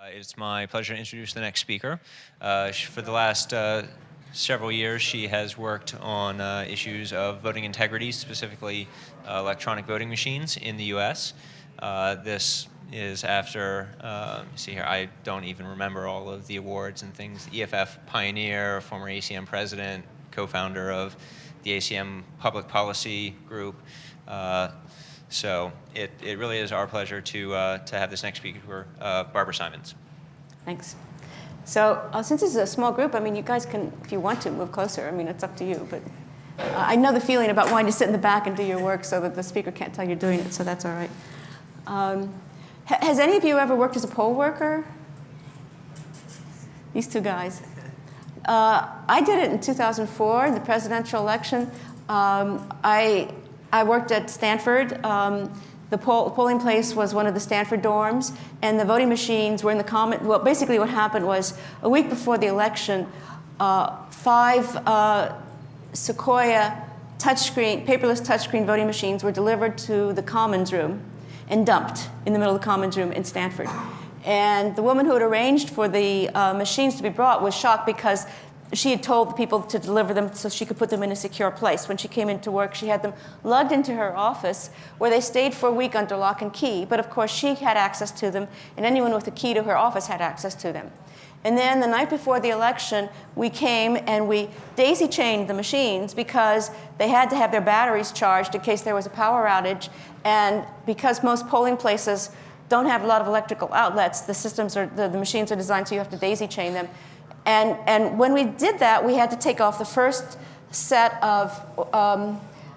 It's my pleasure to introduce the next speaker. For the last several years, she has worked on issues of voting integrity, specifically electronic voting machines in the U.S. This is after, see here, I don't even remember all of the awards and things. EFF pioneer, former ACM president, co-founder of the ACM Public Policy Group. So it really is our pleasure to have this next speaker, Barbara Simons. Thanks. So since this is a small group, I mean, you guys can, if you want to, move closer. I mean, it's up to you. But I know the feeling about wanting to sit in the back and do your work so that the speaker can't tell you're doing it, so that's all right. Has any of you ever worked as a poll worker? These two guys. I did it in 2004, the presidential election. I worked at Stanford. The polling place was one of the Stanford dorms, and the voting machines were in the common. Well, basically what happened was a week before the election, 5 Sequoia paperless touchscreen voting machines were delivered to the Commons room and dumped in the middle of the Commons room in Stanford. And the woman who had arranged for the machines to be brought was shocked because she had told the people to deliver them so she could put them in a secure place. When she came into work, she had them lugged into her office, where they stayed for a week under lock and key. But of course, she had access to them, and anyone with a key to her office had access to them. And then the night before the election, we came and we daisy-chained the machines because they had to have their batteries charged in case there was a power outage. And because most polling places don't have a lot of electrical outlets, the machines are designed so you have to daisy-chain them. And when we did that, we had to take off the first set of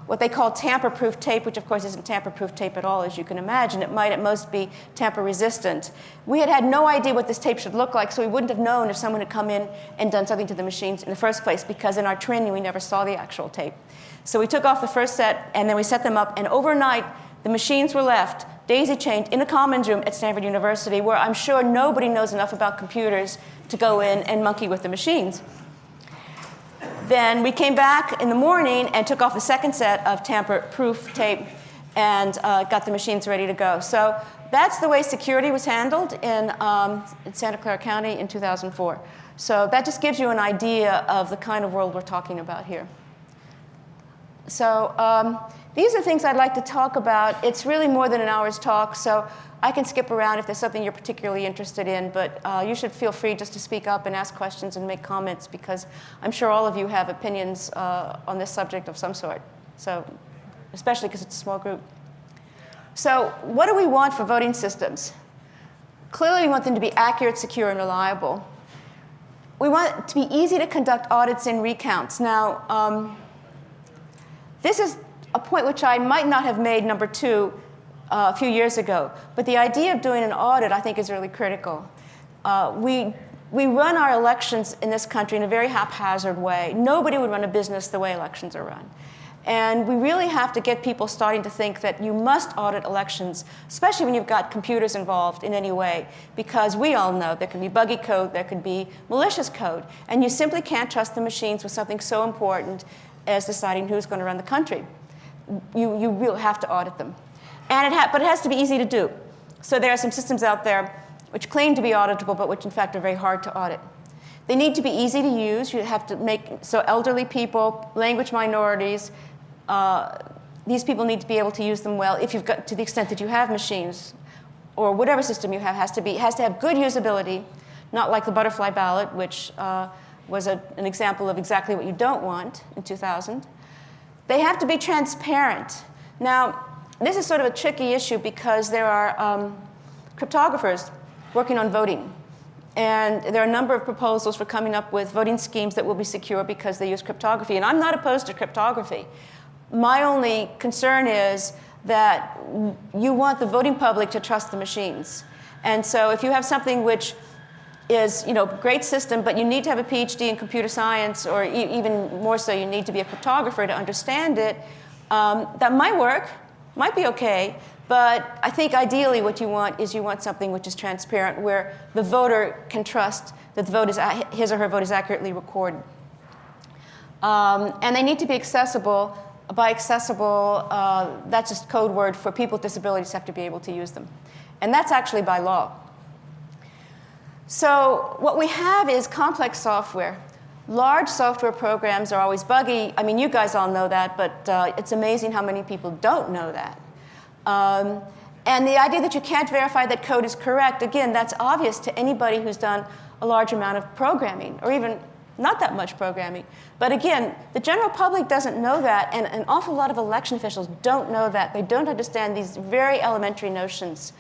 what they call tamper-proof tape, which of course isn't tamper-proof tape at all, as you can imagine. It might at most be tamper-resistant. We had no idea what this tape should look like, so we wouldn't have known if someone had come in and done something to the machines in the first place, because in our training we never saw the actual tape. So we took off the first set, and then we set them up, and overnight the machines were left daisy-chained in a commons room at Stanford University, where I'm sure nobody knows enough about computers to go in and monkey with the machines. Then we came back in the morning and took off the second set of tamper-proof tape and got the machines ready to go. So that's the way security was handled in Santa Clara County in 2004. So that just gives you an idea of the kind of world we're talking about here. So these are things I'd like to talk about. It's really more than an hour's talk, so I can skip around if there's something you're particularly interested in, but you should feel free just to speak up and ask questions and make comments, because I'm sure all of you have opinions on this subject of some sort, so especially because it's a small group. So what do we want for voting systems? Clearly, we want them to be accurate, secure, and reliable. We want it to be easy to conduct audits and recounts. Now, this is a point which I might not have made, number 2, a few years ago. But the idea of doing an audit, I think, is really critical. We run our elections in this country in a very haphazard way. Nobody would run a business the way elections are run. And we really have to get people starting to think that you must audit elections, especially when you've got computers involved in any way, because we all know there can be buggy code, there can be malicious code, and you simply can't trust the machines with something so important as deciding who's going to run the country. You will have to audit them. But it has to be easy to do. So there are some systems out there which claim to be auditable, but which in fact are very hard to audit. They need to be easy to use. You have to make, so elderly people, language minorities, these people need to be able to use them well. If you've got, to the extent that you have machines, or whatever system you have, has to have good usability, not like the butterfly ballot, which was an example of exactly what you don't want in 2000. They have to be transparent. Now, this is sort of a tricky issue because there are cryptographers working on voting. And there are a number of proposals for coming up with voting schemes that will be secure because they use cryptography. And I'm not opposed to cryptography. My only concern is that you want the voting public to trust the machines. And so if you have something which is, great system, but you need to have a PhD in computer science, or even more so, you need to be a cryptographer to understand it, that might work, might be okay, but I think ideally what you want is something which is transparent, where the voter can trust that the vote his or her vote is accurately recorded. And they need to be accessible. By accessible, that's just code word for people with disabilities have to be able to use them. And that's actually by law. So what we have is complex software. Large software programs are always buggy. I mean, you guys all know that, but it's amazing how many people don't know that. And the idea that you can't verify that code is correct, again, that's obvious to anybody who's done a large amount of programming, or even not that much programming. But again, the general public doesn't know that, and an awful lot of election officials don't know that. They don't understand these very elementary notions.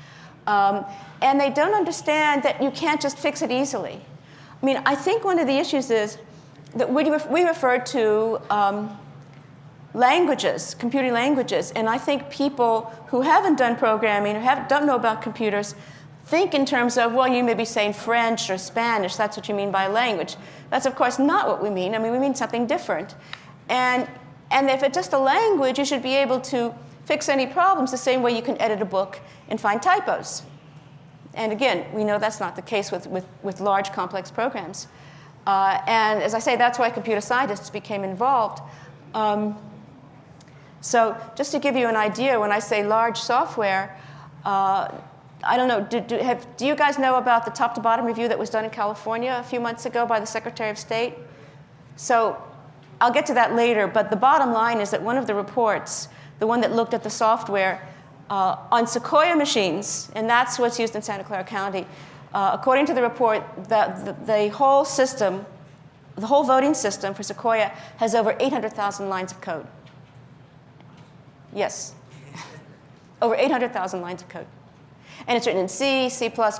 And they don't understand that you can't just fix it easily. I mean, I think one of the issues is that we refer to languages, computing languages, and I think people who haven't done programming or don't know about computers think in terms of, well, you may be saying French or Spanish, that's what you mean by language. That's, of course, not what we mean. I mean, we mean something different. And if it's just a language, you should be able to fix any problems the same way you can edit a book and find typos. And again, we know that's not the case with large, complex programs. And as I say, that's why computer scientists became involved. So just to give you an idea, when I say large software, I don't know, do you guys know about the top-to-bottom review that was done in California a few months ago by the Secretary of State? So I'll get to that later, but the bottom line is that one of the reports, the one that looked at the software on Sequoia machines, and that's what's used in Santa Clara County, according to the report, the whole system, the whole voting system for Sequoia has over 800,000 lines of code. Yes, over 800,000 lines of code. And it's written in C, C++, C#. There's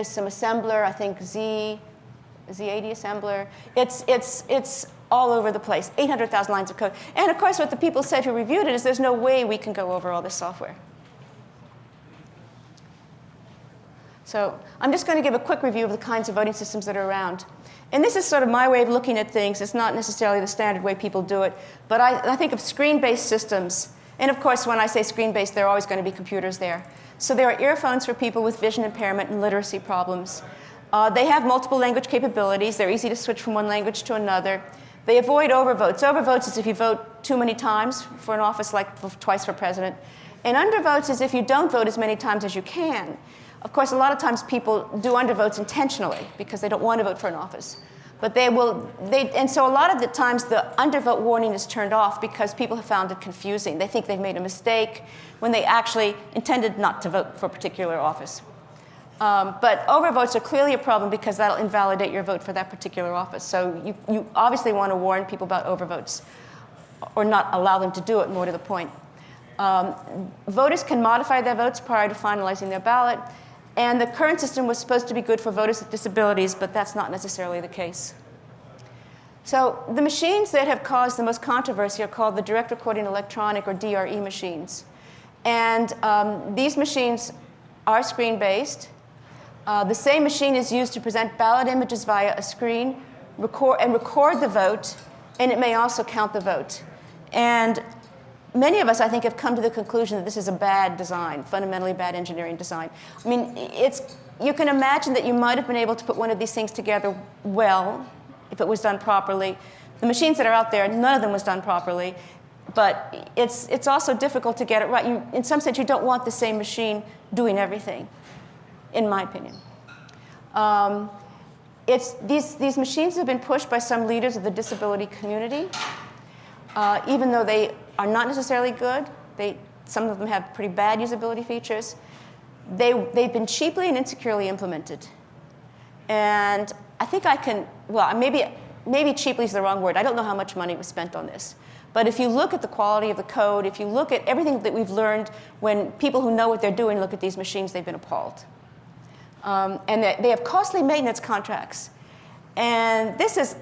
some assembler, I think Z80 assembler. It's all over the place, 800,000 lines of code. And of course, what the people said who reviewed it is there's no way we can go over all this software. So I'm just going to give a quick review of the kinds of voting systems that are around. And this is sort of my way of looking at things. It's not necessarily the standard way people do it. But I think of screen-based systems. And of course, when I say screen-based, there are always going to be computers there. So there are earphones for people with vision impairment and literacy problems. They have multiple language capabilities. They're easy to switch from one language to another. They avoid overvotes. Overvotes is if you vote too many times for an office, like twice for president. And undervotes is if you don't vote as many times as you can. Of course, a lot of times people do undervotes intentionally because they don't want to vote for an office. But and so a lot of the times the undervote warning is turned off because people have found it confusing. They think they've made a mistake when they actually intended not to vote for a particular office. But overvotes are clearly a problem because that'll invalidate your vote for that particular office. So you obviously want to warn people about overvotes or not allow them to do it, more to the point. Voters can modify their votes prior to finalizing their ballot. And the current system was supposed to be good for voters with disabilities, but that's not necessarily the case. So the machines that have caused the most controversy are called the direct recording electronic, or DRE machines. And these machines are screen-based. The same machine is used to present ballot images via a screen, record the vote, and it may also count the vote. And many of us, I think, have come to the conclusion that this is a bad design, fundamentally bad engineering design. I mean, you can imagine that you might have been able to put one of these things together well if it was done properly. The machines that are out there, none of them was done properly. But it's also difficult to get it right. In some sense, you don't want the same machine doing everything, in my opinion. These machines have been pushed by some leaders of the disability community, even though they are not necessarily good. Some of them have pretty bad usability features. They've been cheaply and insecurely implemented. And I think maybe cheaply is the wrong word. I don't know how much money was spent on this. But if you look at the quality of the code, if you look at everything that we've learned, when people who know what they're doing look at these machines, they've been appalled. And they have costly maintenance contracts. And this is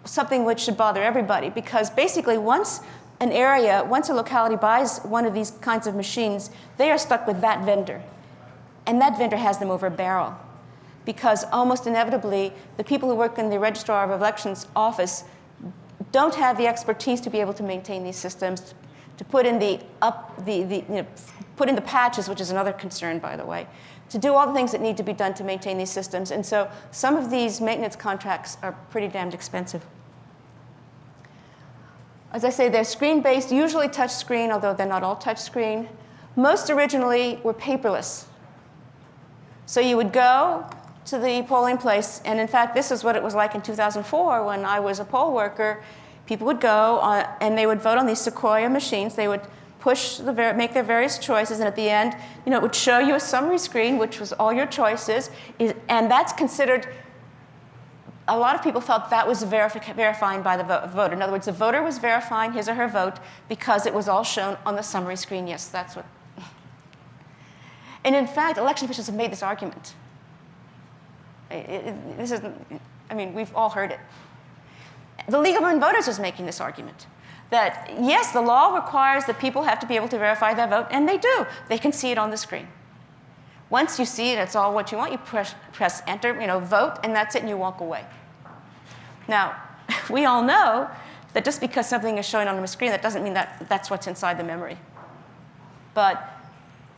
something which should bother everybody, because basically once a locality buys one of these kinds of machines, they are stuck with that vendor. And that vendor has them over a barrel. Because almost inevitably, the people who work in the Registrar of Elections office don't have the expertise to be able to maintain these systems, to put in put in the patches, which is another concern, by the way, to do all the things that need to be done to maintain these systems. And so some of these maintenance contracts are pretty damned expensive. As I say, they're screen-based, usually touch-screen, although they're not all touch-screen. Most originally were paperless. So you would go to the polling place, and in fact, this is what it was like in 2004 when I was a poll worker. People would go and they would vote on these Sequoia machines. They would make their various choices, and at the end, it would show you a summary screen, which was all your choices, and that's considered. A lot of people felt that was verifying by the voter. In other words, the voter was verifying his or her vote because it was all shown on the summary screen. Yes, that's what. And in fact, election officials have made this argument. This isn't. I mean, we've all heard it. The League of Women Voters is making this argument that, yes, the law requires that people have to be able to verify their vote, and they do. They can see it on the screen. Once you see it, it's all what you want. You press enter, vote, and that's it, and you walk away. Now, we all know that just because something is showing on the screen, that doesn't mean that that's what's inside the memory. But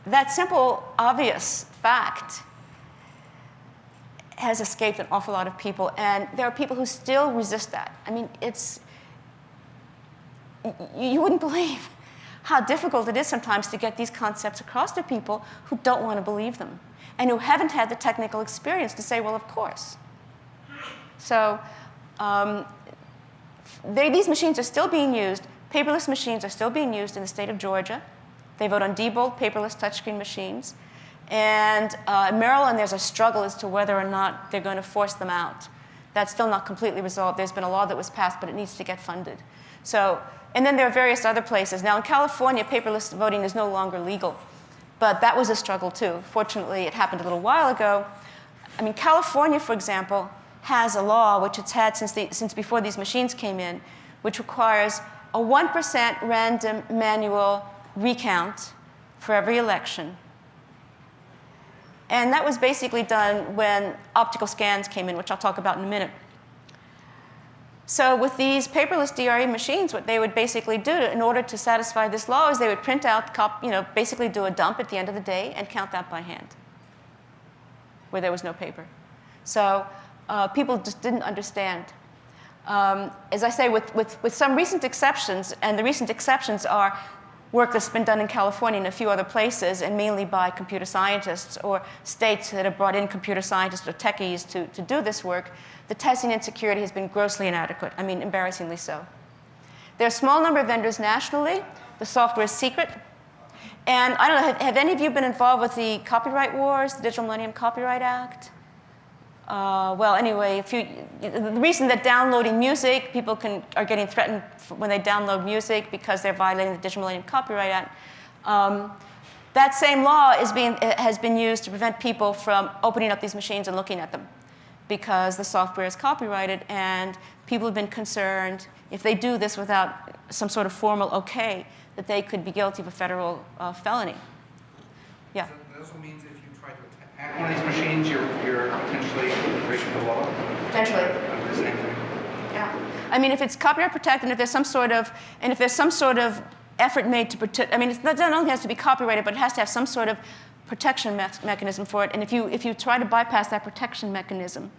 that simple, obvious fact has escaped an awful lot of people, and there are people who still resist that. I mean, you wouldn't believe how difficult it is sometimes to get these concepts across to people who don't want to believe them and who haven't had the technical experience to say, well, of course. So these machines are still being used. Paperless machines are still being used in the state of Georgia. They vote on Diebold paperless touchscreen machines. And in Maryland, there's a struggle as to whether or not they're going to force them out. That's still not completely resolved. There's been a law that was passed, but it needs to get funded. So, and then there are various other places. Now, in California, paperless voting is no longer legal. But that was a struggle, too. Fortunately, it happened a little while ago. I mean, California, for example, has a law, which it's had since before these machines came in, which requires a 1% random manual recount for every election. And that was basically done when optical scans came in, which I'll talk about in a minute. So with these paperless DRE machines, what they would basically do in order to satisfy this law is they would print out, basically do a dump at the end of the day and count that by hand, where there was no paper. So people just didn't understand. As I say, with some recent exceptions, and the recent exceptions are work that's been done in California and a few other places, and mainly by computer scientists or states that have brought in computer scientists or techies to do this work, the testing and security has been grossly inadequate. I mean, embarrassingly so. There are a small number of vendors nationally. The software is secret. And I don't know, have any of you been involved with the copyright wars, the Digital Millennium Copyright Act? Well, anyway, the reason that downloading music, people are getting threatened when they download music because they're violating the Digital Millennium Copyright Act. That same law has been used to prevent people from opening up these machines and looking at them because the software is copyrighted, and people have been concerned if they do this without some sort of formal okay, that they could be guilty of a federal felony. Yeah. So that also means if you try to hack one of these machines, you're potentially breaking the law? Potentially. The same thing. Yeah. I mean, if it's copyright protected, and if there's some sort of effort made to protect, I mean, it not only has to be copyrighted, but it has to have some sort of protection mechanism for it. And if you try to bypass that protection mechanism,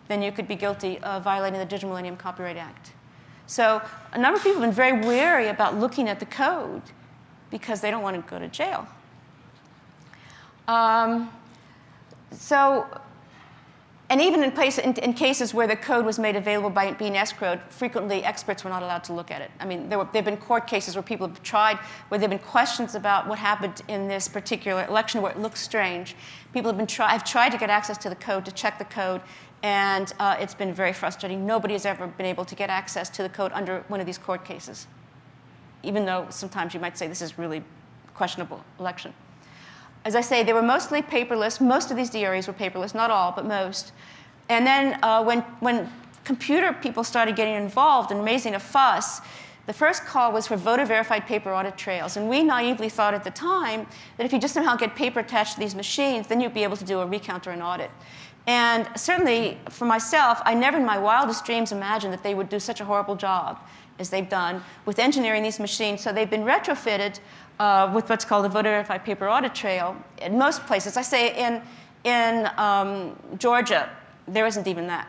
then you could be guilty of violating the Digital Millennium Copyright Act. So a number of people have been very wary about looking at the code because they don't want to go to jail. And even in cases where the code was made available by being escrowed, frequently experts were not allowed to look at it. I mean, there have been court cases where people have tried, where there have been questions about what happened in this particular election where it looks strange. People have tried to get access to the code, to check the code, and it's been very frustrating. Nobody has ever been able to get access to the code under one of these court cases, even though sometimes you might say this is really questionable election. As I say, they were mostly paperless. Most of these DREs were paperless, not all, but most. And then when computer people started getting involved and raising a fuss, the first call was for voter-verified paper audit trails. And we naively thought at the time that if you just somehow get paper attached to these machines, then you'd be able to do a recount or an audit. And certainly, for myself, I never in my wildest dreams imagined that they would do such a horrible job as they've done with engineering these machines. So they've been retrofitted with what's called the voter-verified paper audit trail in most places. I say in Georgia, there isn't even that.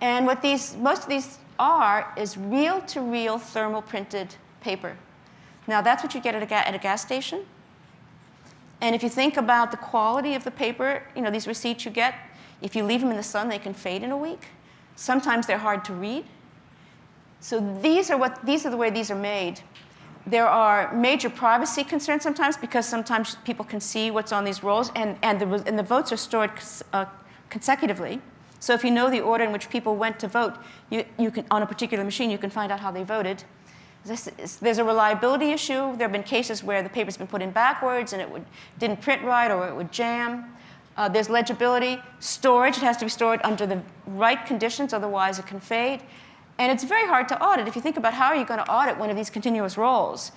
And what most of these are is reel-to-reel thermal printed paper. Now, that's what you get at a gas station. And if you think about the quality of the paper, these receipts you get, if you leave them in the sun, they can fade in a week. Sometimes they're hard to read. So these are the way these are made. There are major privacy concerns sometimes because sometimes people can see what's on these rolls, and the votes are stored consecutively. So if you know the order in which people went to vote, you can, on a particular machine, you can find out how they voted. There's a reliability issue. There have been cases where the paper's been put in backwards and it didn't print right, or it would jam. There's legibility. Storage, it has to be stored under the right conditions, otherwise it can fade. And it's very hard to audit. If you think about how are you going to audit one of these continuous rolls,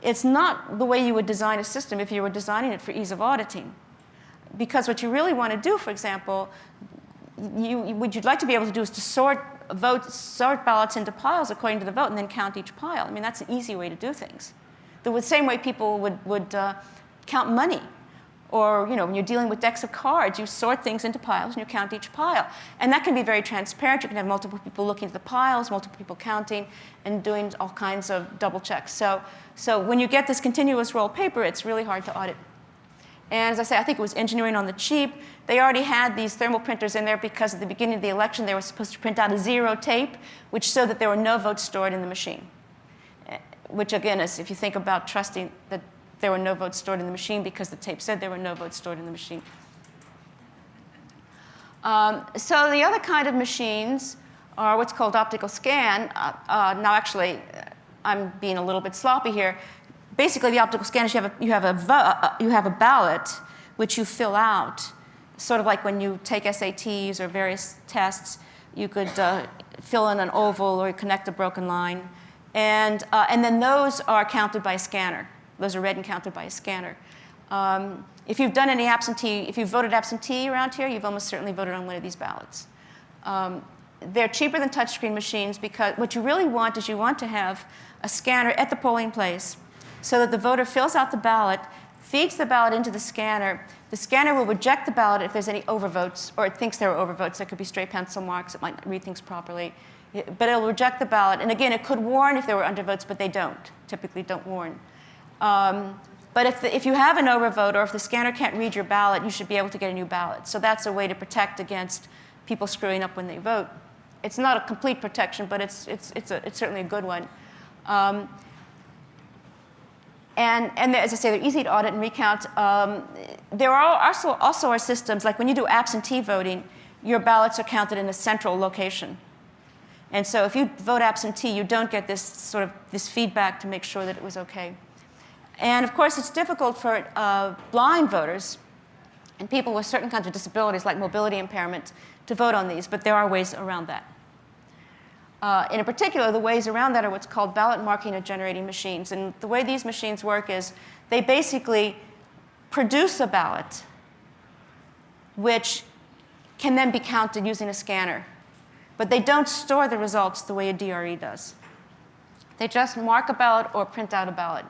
it's not the way you would design a system if you were designing it for ease of auditing. Because what you really want to do, for example, what you'd like to be able to do is to sort ballots into piles according to the vote and then count each pile. I mean, that's an easy way to do things. The same way people would count money. Or when you're dealing with decks of cards, you sort things into piles and you count each pile. And that can be very transparent. You can have multiple people looking at the piles, multiple people counting, and doing all kinds of double checks. So when you get this continuous roll paper, it's really hard to audit. And as I say, I think it was engineering on the cheap. They already had these thermal printers in there because at the beginning of the election, they were supposed to print out a zero tape, which showed that there were no votes stored in the machine. Which, again, is if you think about trusting that there were no votes stored in the machine because the tape said there were no votes stored in the machine. So the other kind of machines are what's called optical scan. Now, actually, I'm being a little bit sloppy here. Basically, the optical scan is you have a ballot which you fill out, sort of like when you take SATs or various tests. You could fill in an oval or connect a broken line, and then those are counted by a scanner. Those are read and counted by a scanner. If you've done any if you've voted absentee around here, you've almost certainly voted on one of these ballots. They're cheaper than touchscreen machines because what you really want is you want to have a scanner at the polling place so that the voter fills out the ballot, feeds the ballot into the scanner. The scanner will reject the ballot if there's any overvotes, or it thinks there are overvotes. There could be stray pencil marks. It might not read things properly. But it'll reject the ballot. And again, it could warn if there were undervotes, but they typically don't warn. But if you have an overvote, or if the scanner can't read your ballot, you should be able to get a new ballot. So that's a way to protect against people screwing up when they vote. It's not a complete protection, but it's certainly a good one. And as I say, they're easy to audit and recount. There are also are systems, like when you do absentee voting, your ballots are counted in a central location. And so if you vote absentee, you don't get this feedback to make sure that it was OK. And of course, it's difficult for blind voters and people with certain kinds of disabilities, like mobility impairment, to vote on these. But there are ways around that. In particular, the ways around that are what's called ballot marking or generating machines. And the way these machines work is they basically produce a ballot which can then be counted using a scanner. But they don't store the results the way a DRE does. They just mark a ballot or print out a ballot.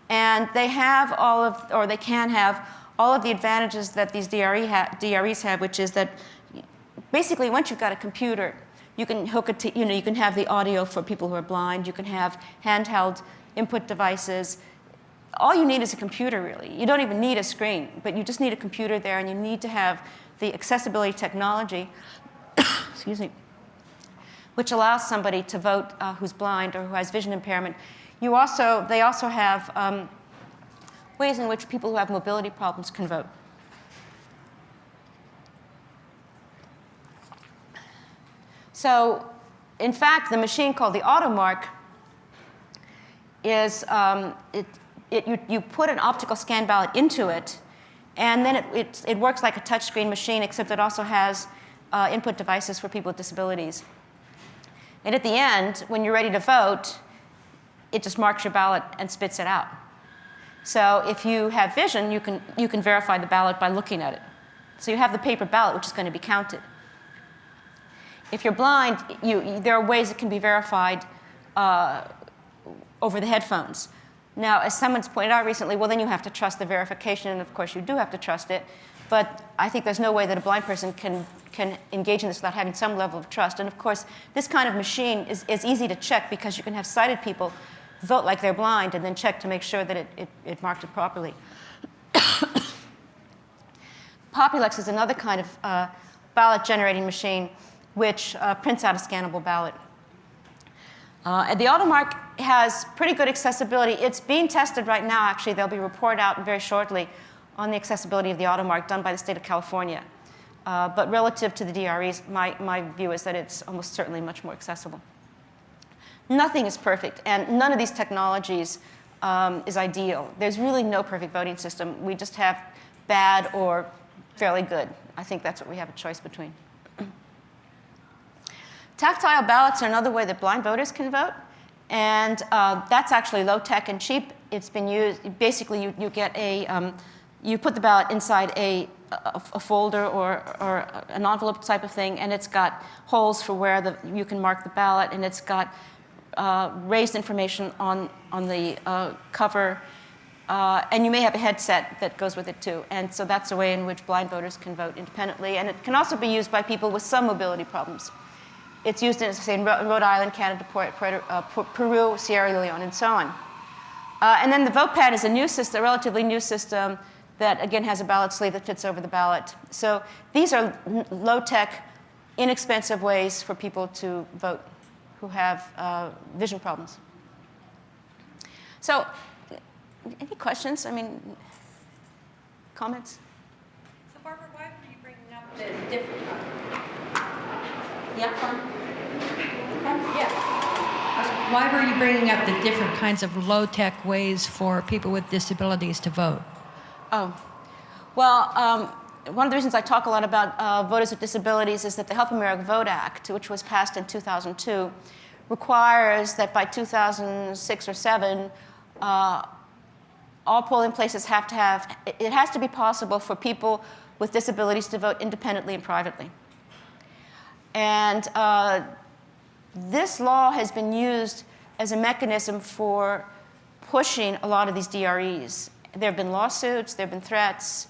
And they have they can have all of the advantages that these DREs have, which is that basically once you've got a computer, you can hook it to, you can have the audio for people who are blind. You can have handheld input devices. All you need is a computer, really. You don't even need a screen, but you just need a computer there, and you need to have the accessibility technology, excuse me, which allows somebody to vote who's blind or who has vision impairment. They also have ways in which people who have mobility problems can vote. So, in fact, the machine called the AutoMark is you put an optical scan ballot into it, and then it works like a touchscreen machine, except it also has input devices for people with disabilities. And at the end, when you're ready to vote, it just marks your ballot and spits it out. So if you have vision, you can verify the ballot by looking at it. So you have the paper ballot, which is going to be counted. If you're blind, there are ways it can be verified over the headphones. Now, as someone's pointed out recently, well, then you have to trust the verification, and of course you do have to trust it. But I think there's no way that a blind person can engage in this without having some level of trust. And of course, this kind of machine is easy to check because you can have sighted people vote like they're blind and then check to make sure that it marked it properly. Populex is another kind of ballot generating machine which prints out a scannable ballot. And the AutoMark has pretty good accessibility. It's being tested right now, actually. There'll be a report out very shortly on the accessibility of the AutoMark done by the state of California. But relative to the DREs, my view is that it's almost certainly much more accessible. Nothing is perfect, and none of these technologies is ideal. There's really no perfect voting system. We just have bad or fairly good. I think that's what we have a choice between. Tactile ballots are another way that blind voters can vote, and that's actually low-tech and cheap. It's been used, basically you get a, you put the ballot inside a folder or an envelope type of thing, and it's got holes for where you can mark the ballot, and it's got raised information on the cover, and you may have a headset that goes with it too. And so that's a way in which blind voters can vote independently, and it can also be used by people with some mobility problems. It's used, as I say, in Rhode Island, Canada, Peru, Sierra Leone, and so on. And then the vote pad is a new system, a relatively new system that, again, has a ballot sleeve that fits over the ballot. So these are low-tech, inexpensive ways for people to vote who have vision problems. So any questions? I mean, comments? So Barbara, why were you bringing up the different... Yeah. Yeah. Why were you bringing up the different kinds of low-tech ways for people with disabilities to vote? Oh, well, one of the reasons I talk a lot about voters with disabilities is that the Help America Vote Act, which was passed in 2002, requires that by 2006 or 7, all polling places have to have, it has to be possible for people with disabilities to vote independently and privately. And this law has been used as a mechanism for pushing a lot of these DREs. There have been lawsuits, there have been threats.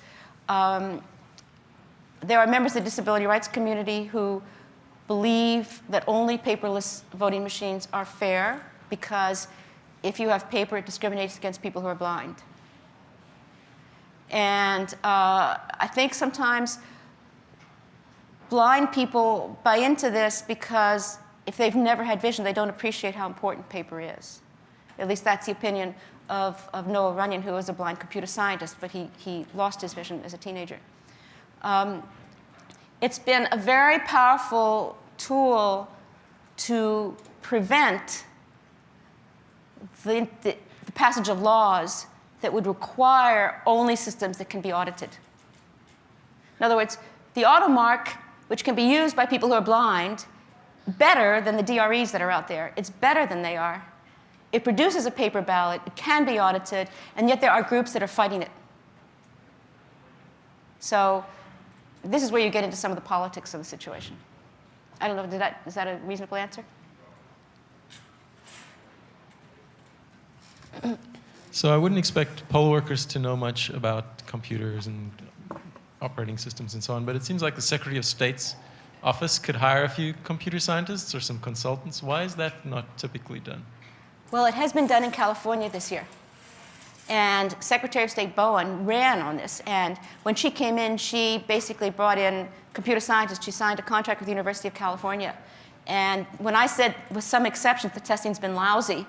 There are members of the disability rights community who believe that only paperless voting machines are fair because if you have paper, it discriminates against people who are blind. And I think sometimes blind people buy into this because if they've never had vision, they don't appreciate how important paper is. At least that's the opinion of Noah Runyon, who was a blind computer scientist, but he lost his vision as a teenager. It's been a very powerful tool to prevent the passage of laws that would require only systems that can be audited. In other words, the AutoMark, which can be used by people who are blind, better than the DREs that are out there. It's better than they are. It produces a paper ballot. It can be audited, and yet there are groups that are fighting it. So this is where you get into some of the politics of the situation. I don't know, is that a reasonable answer? So I wouldn't expect poll workers to know much about computers and operating systems and so on, but it seems like the Secretary of State's office could hire a few computer scientists or some consultants. Why is that not typically done? Well, it has been done in California this year. And Secretary of State Bowen ran on this. And when she came in, she basically brought in computer scientists. She signed a contract with the University of California. And when I said, with some exceptions, the testing's been lousy,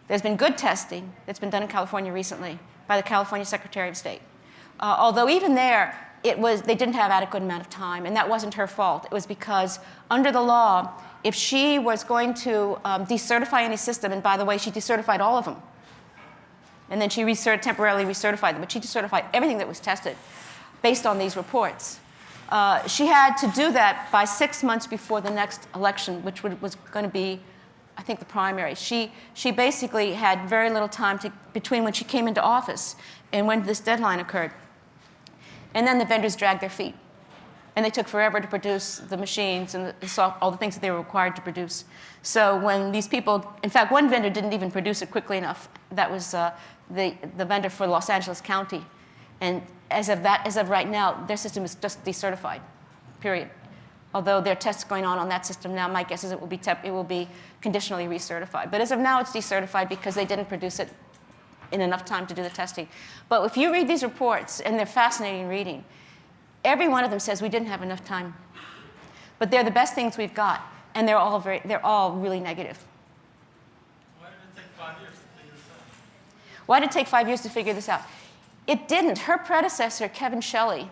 there's been good testing that's been done in California recently by the California Secretary of State. Although even there, they didn't have adequate amount of time, and that wasn't her fault. It was because under the law, if she was going to decertify any system, and by the way, she decertified all of them, and then she temporarily recertified them, but she decertified everything that was tested based on these reports. She had to do that by 6 months before the next election, which was going to be, I think, the primary. She basically had very little time between when she came into office and when this deadline occurred. And then the vendors dragged their feet. And they took forever to produce the machines and all the things that they were required to produce. So when these people, in fact, one vendor didn't even produce it quickly enough. That was the vendor for Los Angeles County. And as of right now, their system is just decertified, period. Although there are tests going on that system now, my guess is it will be conditionally recertified. But as of now, it's decertified because they didn't produce it in enough time to do the testing. But if you read these reports, and they're fascinating reading, every one of them says we didn't have enough time. But they're the best things we've got, and they're all really negative. Why did it take 5 years to figure this out? Why did it take 5 years to figure this out? It didn't. Her predecessor, Kevin Shelley,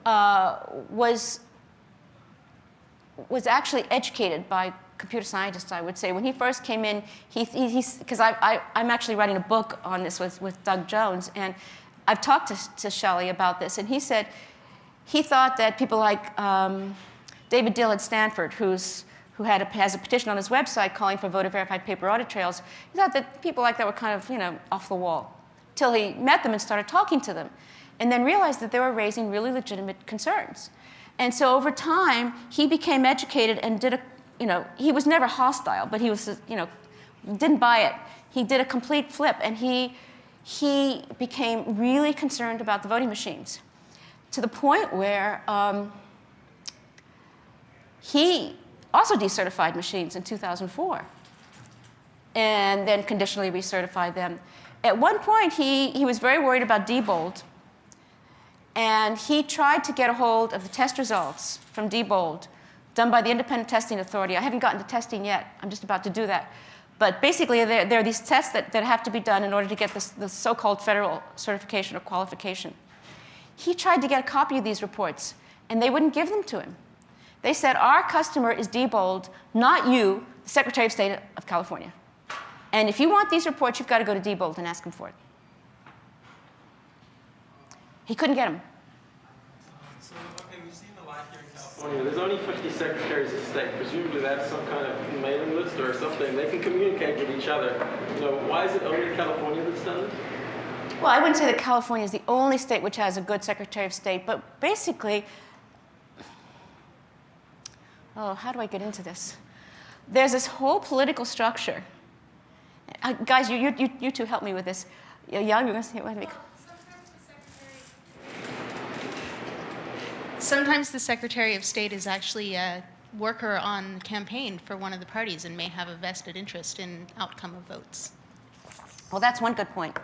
was actually educated by computer scientists, I would say. When he first came in, because I'm actually writing a book on this with Doug Jones, and I've talked to Shelley about this, and he said he thought that people like David Dill at Stanford, who has a petition on his website calling for voter-verified paper audit trails, he thought that people like that were kind of, off the wall, till he met them and started talking to them, and then realized that they were raising really legitimate concerns. And so over time, he became educated and did he was never hostile, but he was, didn't buy it. He did a complete flip, and he became really concerned about the voting machines, to the point where he also decertified machines in 2004, and then conditionally recertified them. At one point, he was very worried about Diebold, and he tried to get a hold of the test results from Diebold done by the Independent Testing Authority. I haven't gotten to testing yet. I'm just about to do that. But basically, there are these tests that have to be done in order to get the so-called federal certification or qualification. He tried to get a copy of these reports, and they wouldn't give them to him. They said, our customer is Diebold, not you, the Secretary of State of California. And if you want these reports, you've got to go to Diebold and ask him for it. He couldn't get them. So, okay, we've seen the light here in California. There's only 50 secretaries of state. Presumably that's some kind of mailing list or something. They can communicate with each other. Why is it only California that's done it? Well, I wouldn't say that California is the only state which has a good Secretary of State, but basically, how do I get into this? There's this whole political structure. Guys, you two help me with this. Young, you're going to say, wait a minute. Sometimes the Secretary of State is actually a worker on the campaign for one of the parties and may have a vested interest in outcome of votes. Well, that's one good point.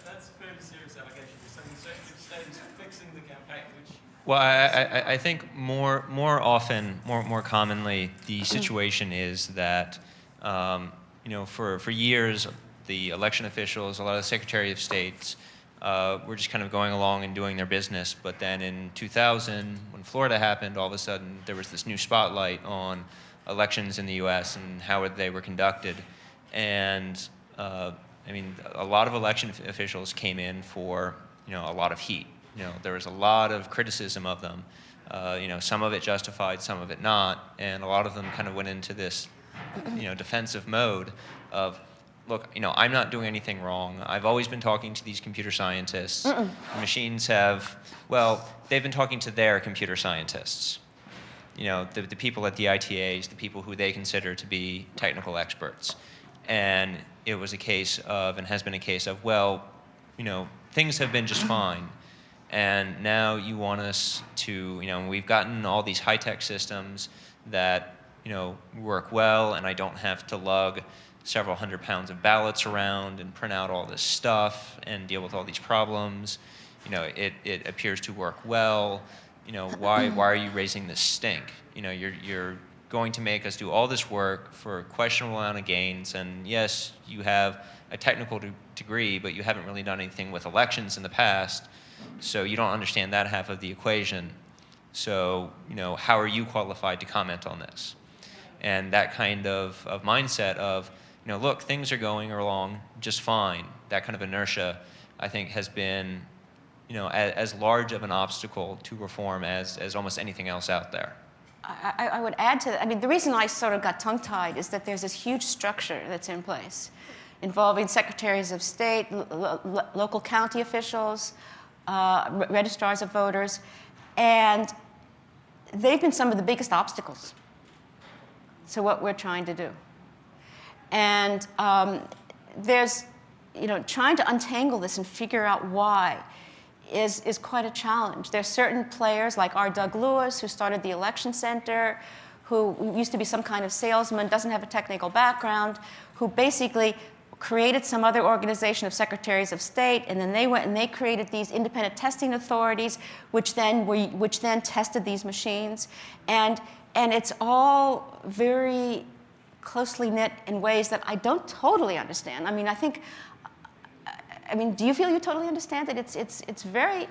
That's a fairly serious allegation. You're saying the Secretary of State is fixing the campaign, which... Well, I think more often, more commonly, the situation is that for years the election officials, a lot of the Secretary of States, were just kind of going along and doing their business. But then in 2000, when Florida happened, all of a sudden there was this new spotlight on elections in the U.S. and how they were conducted. And a lot of election officials came in for a lot of heat. There was a lot of criticism of them. Some of it justified, some of it not, and a lot of them kind of went into this defensive mode of, look, I'm not doing anything wrong. I've always been talking to these computer scientists. The machines have, they've been talking to their computer scientists. The people at the ITAs, the people who they consider to be technical experts. And it was a case of, and has been a case of, things have been just fine. And now you want us to, we've gotten all these high-tech systems that, work well, and I don't have to lug several hundred pounds of ballots around and print out all this stuff and deal with all these problems. It appears to work well. Why are you raising this stink? You're going to make us do all this work for a questionable amount of gains, and yes, you have a technical degree, but you haven't really done anything with elections in the past, so you don't understand that half of the equation. So, how are you qualified to comment on this? And that kind of mindset of, look, things are going along just fine. That kind of inertia, I think, has been, as large of an obstacle to reform as almost anything else out there. I would add to that. The reason I sort of got tongue-tied is that there's this huge structure that's in place involving secretaries of state, local county officials, registrars of voters, and they've been some of the biggest obstacles to what we're trying to do. And there's, trying to untangle this and figure out why is quite a challenge. There's certain players like R. Doug Lewis, who started the Election Center, who used to be some kind of salesman, doesn't have a technical background, who basically created some other organization of secretaries of state, and then they went and they created these independent testing authorities, which then tested these machines, and it's all very closely knit in ways that I don't totally understand. I mean, do you feel you totally understand it? It's very,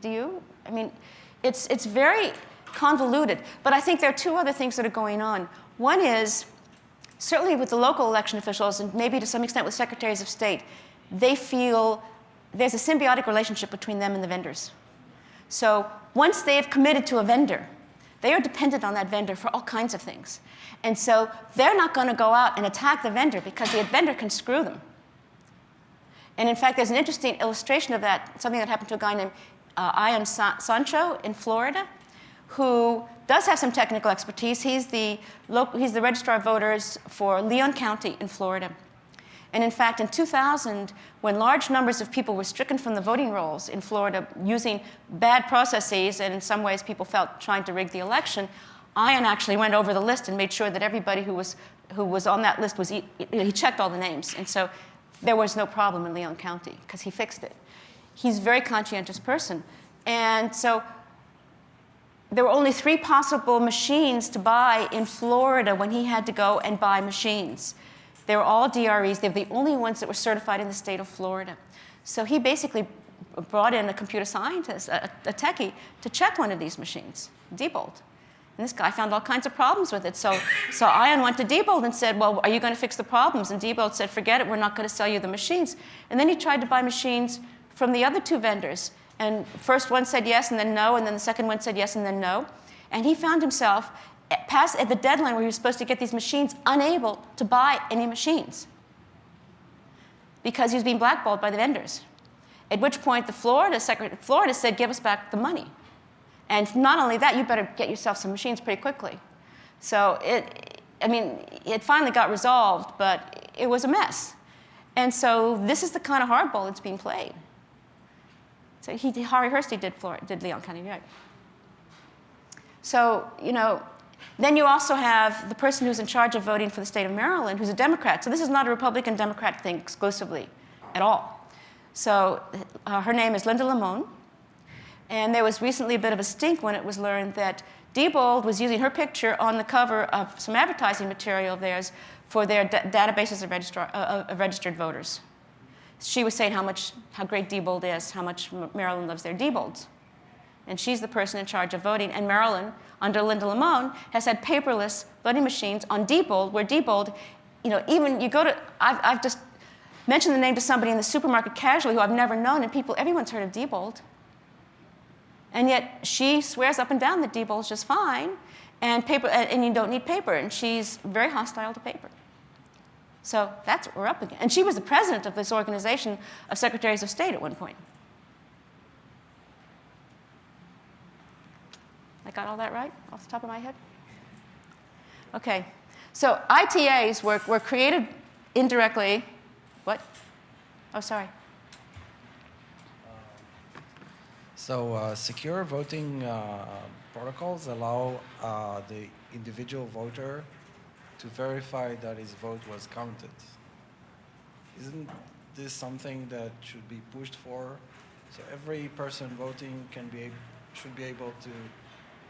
do you? I mean, it's very convoluted. But I think there are two other things that are going on. One is, certainly with the local election officials, and maybe to some extent with secretaries of state, they feel there's a symbiotic relationship between them and the vendors. So once they have committed to a vendor, they are dependent on that vendor for all kinds of things. And so they're not going to go out and attack the vendor because the vendor can screw them. And in fact, there's an interesting illustration of that, something that happened to a guy named Ian Sancho in Florida, who does have some technical expertise. He's the registrar of voters for Leon County in Florida. And in fact, in 2000, when large numbers of people were stricken from the voting rolls in Florida using bad processes, and in some ways people felt trying to rig the election, Ian actually went over the list and made sure that everybody who was on that list he checked all the names. And so there was no problem in Leon County because he fixed it. He's a very conscientious person. And so there were only 3 possible machines to buy in Florida when he had to go and buy machines. They were all DREs. They were the only ones that were certified in the state of Florida. So he basically brought in a computer scientist, a techie, to check one of these machines, Diebold. And this guy found all kinds of problems with it. So Ian went to Diebold and said, well, are you going to fix the problems? And Diebold said, forget it, we're not going to sell you the machines. And then he tried to buy machines from the other 2 vendors. And first one said yes and then no, and then the second one said yes and then no. And he found himself at the deadline where he was supposed to get these machines unable to buy any machines because he was being blackballed by the vendors. At which point Florida said, give us back the money. And not only that, you better get yourself some machines pretty quickly. So it finally got resolved, but it was a mess. And so this is the kind of hardball that's being played. So Harry Hursti did Leon County, right? So, then you also have the person who's in charge of voting for the state of Maryland, who's a Democrat. So this is not a Republican-Democrat thing exclusively at all. So her name is Linda Limon. And there was recently a bit of a stink when it was learned that Diebold was using her picture on the cover of some advertising material of theirs for their databases of registered voters. She was saying how great Diebold is, how much Maryland loves their Diebold's. And she's the person in charge of voting. And Maryland, under Linda Limon, has had paperless voting machines on Diebold, where Diebold, even you go to, I've just mentioned the name to somebody in the supermarket casually who I've never known, and everyone's heard of Diebold. And yet she swears up and down that Diebold's just fine, and you don't need paper, and she's very hostile to paper. So that's what we're up against. And she was the president of this organization of secretaries of state at one point. I got all that right off the top of my head? Okay. So ITAs were created indirectly. What? Oh, sorry. Secure voting protocols allow the individual voter to verify that his vote was counted. Isn't this something that should be pushed for? So every person voting should be able to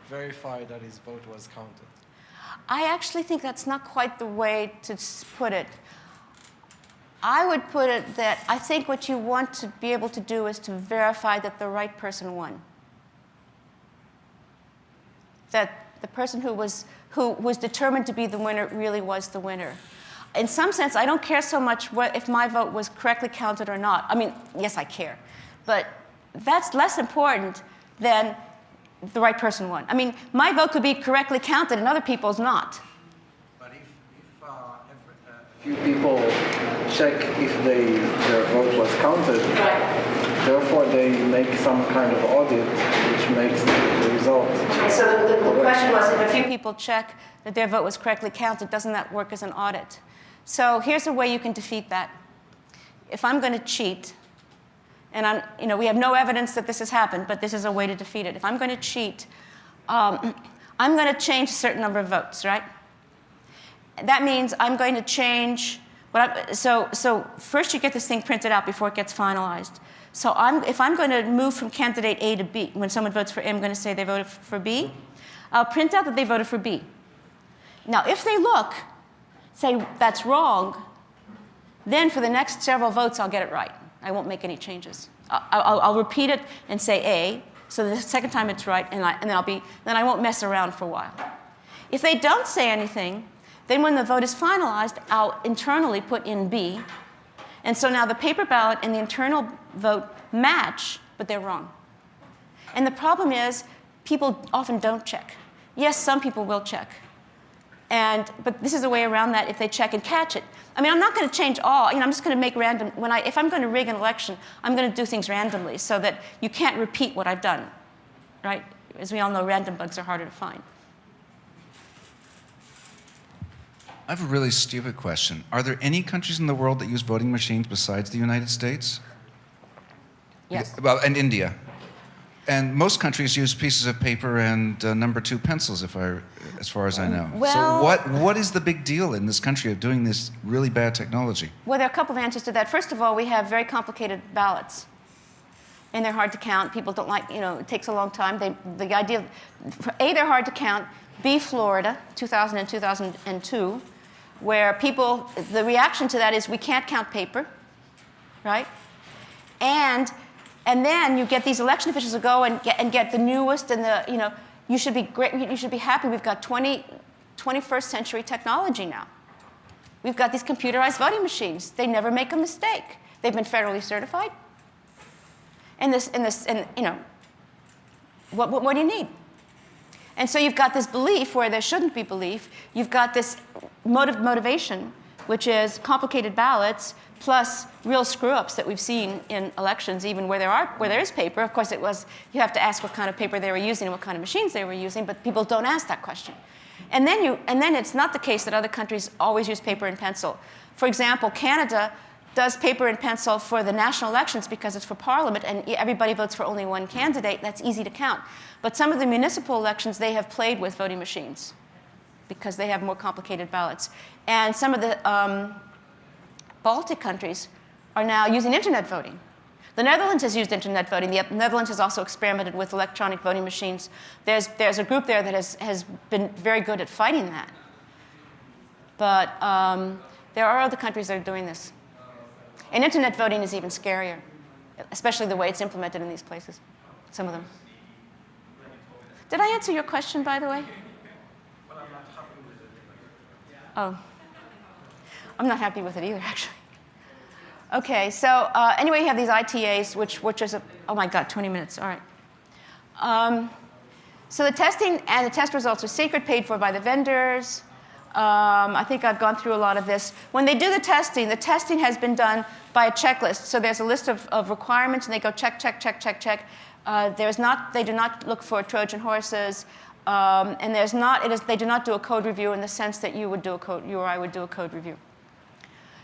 verify that his vote was counted. I actually think that's not quite the way to put it. I would put it that I think what you want to be able to do is to verify that the right person won. That the person who was determined to be the winner really was the winner. In some sense, I don't care so much if my vote was correctly counted or not. I mean, yes, I care. But that's less important than the right person won. I mean, my vote could be correctly counted and other people's not. But if a few people check if their vote was counted, therefore they make some kind of audit which makes the result. And so the question was, if a few people check that their vote was correctly counted, doesn't that work as an audit? So here's a way you can defeat that. If I'm going to cheat, and we have no evidence that this has happened, but this is a way to defeat it. If I'm going to cheat, I'm going to change a certain number of votes, right? That means I'm going to change So first you get this thing printed out before it gets finalized. So if I'm going to move from candidate A to B, when someone votes for A, I'm going to say they voted for B. I'll print out that they voted for B. Now, if they look, say that's wrong, then for the next several votes, I'll get it right. I won't make any changes. I'll repeat it and say A, so the second time it's right, and then I won't mess around for a while. If they don't say anything, then when the vote is finalized, I'll internally put in B. And so now the paper ballot and the internal vote match, but they're wrong. And the problem is, people often don't check. Yes, some people will check. But this is a way around that if they check and catch it. I mean, I'm not going to change all. I'm just going to make random. If I'm going to rig an election, I'm going to do things randomly so that you can't repeat what I've done, right? As we all know, random bugs are harder to find. I have a really stupid question. Are there any countries in the world that use voting machines besides the United States? Yes. Well, and India. And most countries use pieces of paper and number 2 pencils, as far as I know. Well, so what is the big deal in this country of doing this really bad technology? Well, there are a couple of answers to that. First of all, we have very complicated ballots. And they're hard to count. People don't like, it takes a long time. The idea, A, they're hard to count. B, Florida, 2000 and 2002, where the reaction to that is we can't count paper, right? And then you get these election officials who go and get the newest and you should be great. You should be happy. We've got 21st century technology now. We've got these computerized voting machines. They never make a mistake. They've been federally certified. And what do you need? And so you've got this belief where there shouldn't be belief. You've got this motivation, which is complicated ballots plus real screw-ups that we've seen in elections, even where there is paper. Of course, you have to ask what kind of paper they were using and what kind of machines they were using, but people don't ask that question. And then it's not the case that other countries always use paper and pencil. For example, Canada does paper and pencil for the national elections because it's for parliament and everybody votes for only one candidate. That's easy to count. But some of the municipal elections, they have played with voting machines because they have more complicated ballots. And some of the Baltic countries are now using internet voting. The Netherlands has used internet voting. The Netherlands has also experimented with electronic voting machines. There's a group there that has been very good at fighting that. But there are other countries that are doing this. And internet voting is even scarier, especially the way it's implemented in these places, some of them. Did I answer your question, by the way? Well, I'm not happy with it. Oh. I'm not happy with it either, actually. OK, so anyway, you have these ITAs, which is oh my God, 20 minutes. All right. So the testing and the test results are secret, paid for by the vendors. I think I've gone through a lot of this. When they do the testing has been done by a checklist. So there's a list of requirements, and they go check, check, check, check, check. They do not look for Trojan horses. And they do not do a code review in the sense that you or I would do a code review.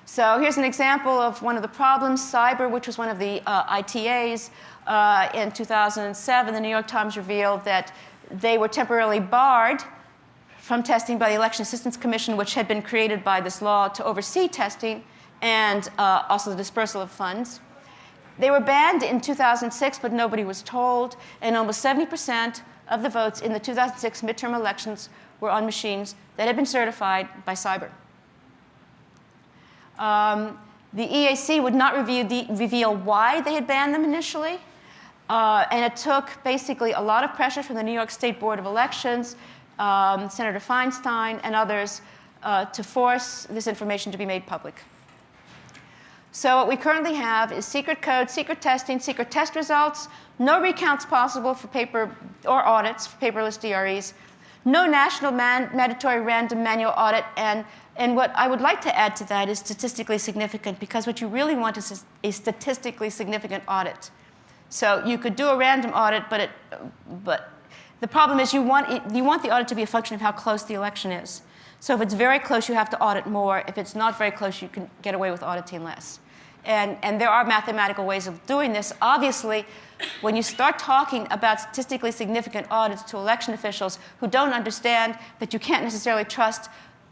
So here's an example of one of the problems, cyber, which was one of the ITAs. In 2007, the New York Times revealed that they were temporarily barred from testing by the Election Assistance Commission, which had been created by this law to oversee testing and also the dispersal of funds. They were banned in 2006, but nobody was told, and almost 70% of the votes in the 2006 midterm elections were on machines that had been certified by cyber. The EAC would not reveal why they had banned them initially, and it took basically a lot of pressure from the New York State Board of Elections, Senator Feinstein, and others to force this information to be made public. So what we currently have is secret code, secret testing, secret test results, no recounts possible for paper or audits for paperless DREs, no national mandatory random manual audit, and what I would like to add to that is statistically significant, because what you really want is a statistically significant audit. So you could do a random audit, but the problem is you want the audit to be a function of how close the election is. So if it's very close, you have to audit more. If it's not very close, you can get away with auditing less. And there are mathematical ways of doing this. Obviously, when you start talking about statistically significant audits to election officials who don't understand that you can't necessarily trust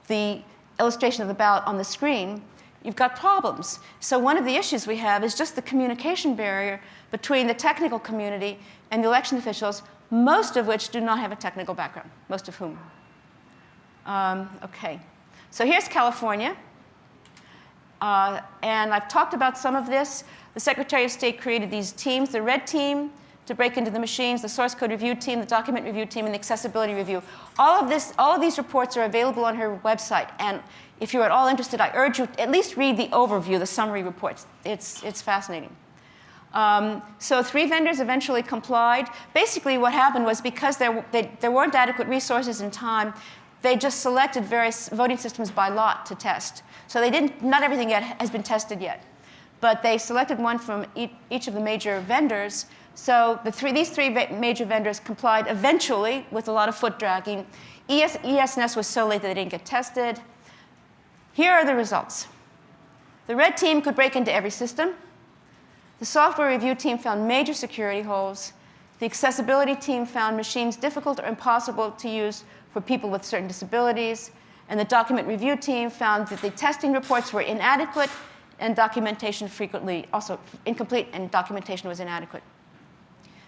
the illustration of the ballot on the screen, you've got problems. So one of the issues we have is just the communication barrier between the technical community and the election officials, most of which do not have a technical background, most of whom. Okay, so here's California. And I've talked about some of this. The Secretary of State created these teams, the red team to break into the machines, the source code review team, the document review team, and the accessibility review. All of these reports are available on her website. And if you're at all interested, I urge you to at least read the overview, the summary reports. It's fascinating. So 3 vendors eventually complied. Basically, what happened was because there weren't adequate resources and time, they just selected various voting systems by lot to test. So not everything yet has been tested yet. But they selected one from each of the major vendors. So these three major vendors complied eventually with a lot of foot dragging. ESNS was so late that they didn't get tested. Here are the results. The red team could break into every system. The software review team found major security holes. The accessibility team found machines difficult or impossible to use for people with certain disabilities. And the document review team found that the testing reports were inadequate and documentation frequently also incomplete, and documentation was inadequate.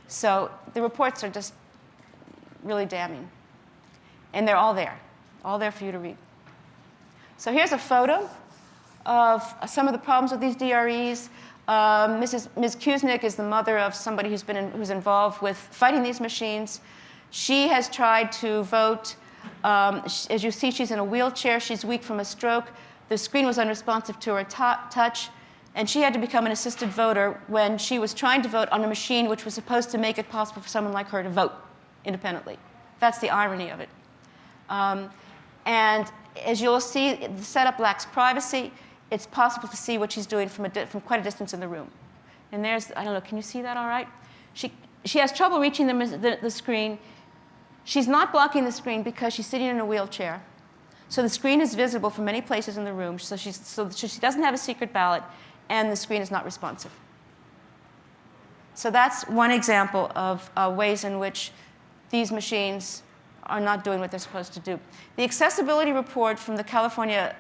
So the reports are just really damning. And they're all there for you to read. So here's a photo of some of the problems with these DREs. Ms. Kuznick is the mother of somebody who's involved with fighting these machines. She has tried to vote. As you see, she's in a wheelchair. She's weak from a stroke. The screen was unresponsive to her touch. And she had to become an assisted voter when she was trying to vote on a machine which was supposed to make it possible for someone like her to vote independently. That's the irony of it. And as you'll see, the setup lacks privacy. It's possible to see what she's doing from quite a distance in the room. And there's, I don't know, can you see that all right? She has trouble reaching the screen. She's not blocking the screen because she's sitting in a wheelchair. So the screen is visible from many places in the room. So she doesn't have a secret ballot, and the screen is not responsive. So that's one example of ways in which these machines are not doing what they're supposed to do. The accessibility report from the California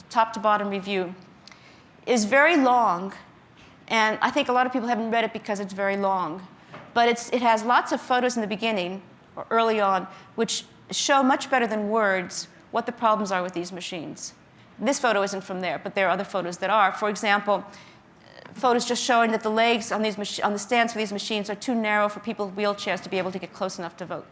top to bottom review is very long, and I think a lot of people haven't read it because it's very long. But it has lots of photos in the beginning, or early on, which show much better than words what the problems are with these machines. This photo isn't from there, but there are other photos that are. For example, photos just showing that the legs on the stands for these machines are too narrow for people with wheelchairs to be able to get close enough to vote.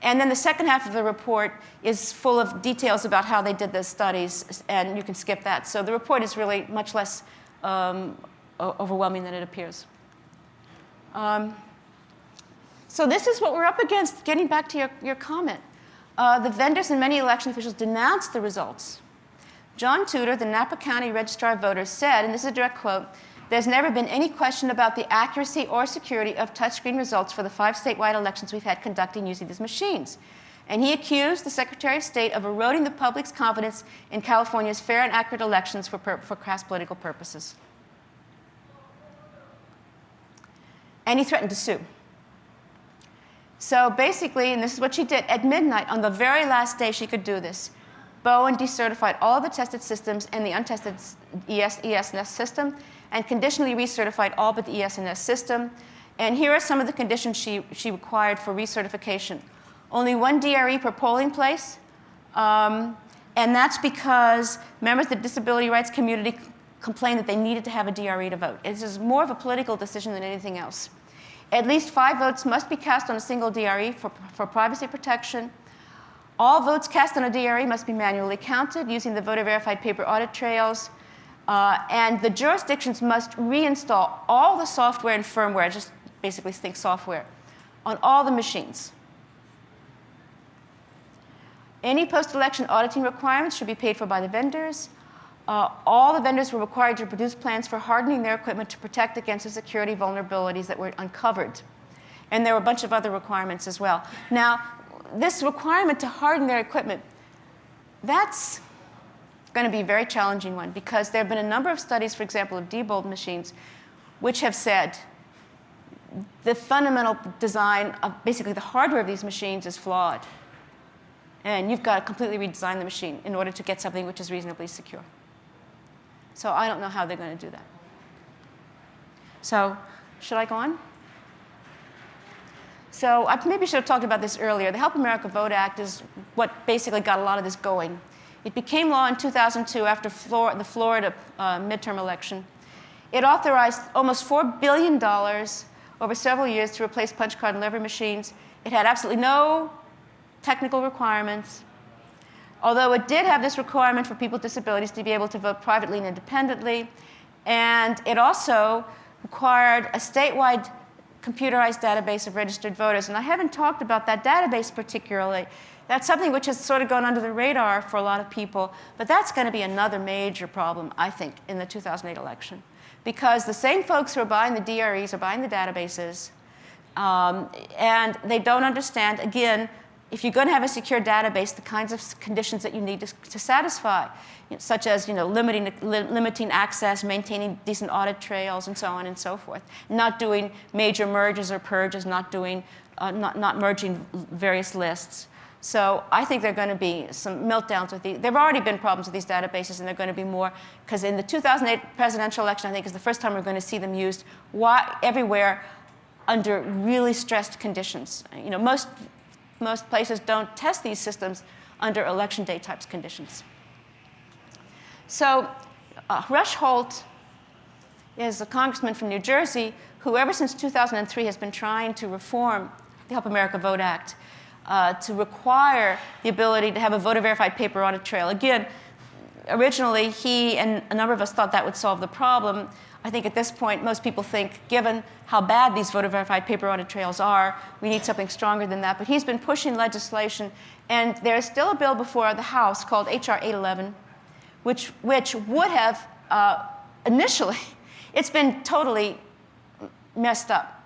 And then the second half of the report is full of details about how they did the studies, and you can skip that. So the report is really much less overwhelming than it appears. So this is what we're up against, getting back to your comment. The vendors and many election officials denounced the results. John Tudor, the Napa County Registrar of Voters, said, and this is a direct quote, "There's never been any question about the accuracy or security of touchscreen results for the 5 statewide elections we've had conducting using these machines." And he accused the Secretary of State of eroding the public's confidence in California's fair and accurate elections for crass political purposes. And he threatened to sue. So basically, and this is what she did, at midnight, on the very last day she could do this, Bowen decertified all the tested systems and the untested ESNS system, and conditionally recertified all but the ESNS system. And here are some of the conditions she required for recertification. Only 1 DRE per polling place, and that's because members of the disability rights community complained that they needed to have a DRE to vote. It is more of a political decision than anything else. At least 5 votes must be cast on a single DRE for privacy protection. All votes cast on a DRE must be manually counted using the voter-verified paper audit trails. And the jurisdictions must reinstall all the software and firmware, just basically think software, on all the machines. Any post-election auditing requirements should be paid for by the vendors. All the vendors were required to produce plans for hardening their equipment to protect against the security vulnerabilities that were uncovered. And there were a bunch of other requirements as well. Now, this requirement to harden their equipment, that's going to be a very challenging one, because there have been a number of studies, for example, of Diebold machines, which have said the fundamental design of basically the hardware of these machines is flawed. And you've got to completely redesign the machine in order to get something which is reasonably secure. So I don't know how they're going to do that. So should I go on? So I maybe should have talked about this earlier. The Help America Vote Act is what basically got a lot of this going. It became law in 2002 after the Florida midterm election. It authorized almost $4 billion over several years to replace punch card and lever machines. It had absolutely no technical requirements, although it did have this requirement for people with disabilities to be able to vote privately and independently. And it also required a statewide computerized database of registered voters. And I haven't talked about that database particularly. That's something which has sort of gone under the radar for a lot of people. But that's going to be another major problem, I think, in the 2008 election. Because the same folks who are buying the DREs are buying the databases. And they don't understand, again, if you're going to have a secure database, the kinds of conditions that you need to satisfy, such as limiting access, maintaining decent audit trails, and so on and so forth. Not doing major merges or purges, not merging various lists. So I think there are going to be some meltdowns with these. There have already been problems with these databases, and there are going to be more, because in the 2008 presidential election, I think is the first time we're going to see them used everywhere under really stressed conditions. Most places don't test these systems under election day types conditions. So Rush Holt is a congressman from New Jersey who ever since 2003 has been trying to reform the Help America Vote Act to require the ability to have a voter-verified paper audit trail. Again, originally he and a number of us thought that would solve the problem. I think at this point, most people think, given how bad these voter-verified paper audit trails are, we need something stronger than that. But he's been pushing legislation, and there's still a bill before the House called H.R. 811, which would have initially, it's been totally messed up.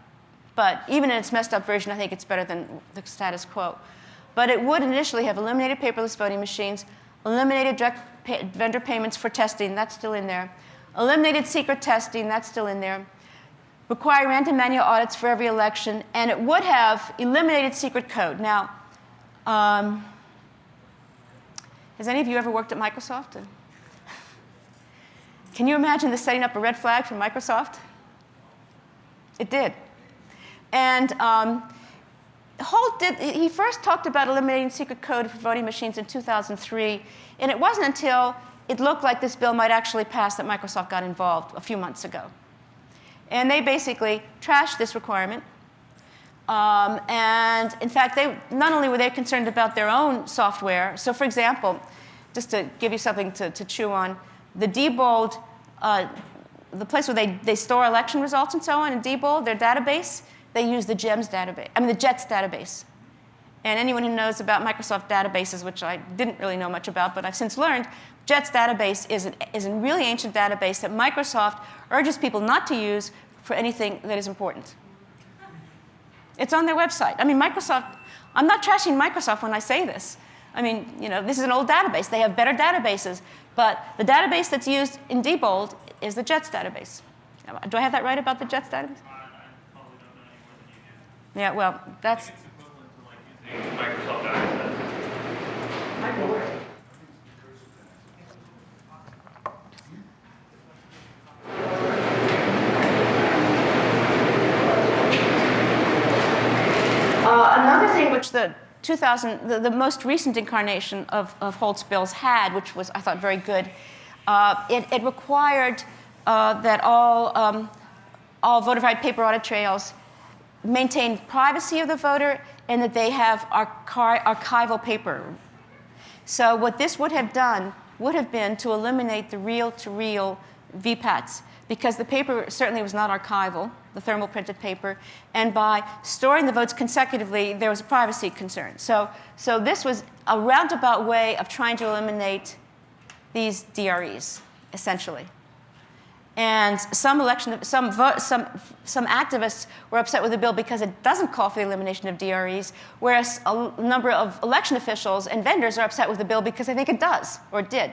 But even in its messed up version, I think it's better than the status quo. But it would initially have eliminated paperless voting machines, eliminated direct vendor payments for testing, that's still in there, eliminated secret testing, that's still in there, require random manual audits for every election, and it would have eliminated secret code. Now, has any of you ever worked at Microsoft? Can you imagine this setting up a red flag for Microsoft? It did. And Holt he first talked about eliminating secret code for voting machines in 2003, and it wasn't until it looked like this bill might actually pass that Microsoft got involved a few months ago. And they basically trashed this requirement. And in fact, not only were they concerned about their own software, so for example, just to give you something to chew on, the Diebold, the place where they store election results and so on in Diebold, their database, they use the JETS database. And anyone who knows about Microsoft databases, which I didn't really know much about, but I've since learned, JETS database is a really ancient database that Microsoft urges people not to use for anything that is important. It's on their website. I mean, Microsoft, I'm not trashing Microsoft when I say this. I mean, this is an old database. They have better databases. But the database that's used in Diebold is the JETS database. Do I have that right about the JETS database? I probably don't know any more than you do. Yeah, well, that's... I think it's equivalent to using Microsoft Access. Another thing which the most recent incarnation of Holt's bills had, which was, I thought, very good, it required that all voter-verified paper audit trails maintain privacy of the voter and that they have archival paper. So what this would have done would have been to eliminate the reel-to-reel VPATs, because the paper certainly was not archival, the thermal printed paper, and by storing the votes consecutively, there was a privacy concern. So this was a roundabout way of trying to eliminate these DREs, essentially. And some activists were upset with the bill because it doesn't call for the elimination of DREs, whereas a number of election officials and vendors are upset with the bill because they think it does, or it did.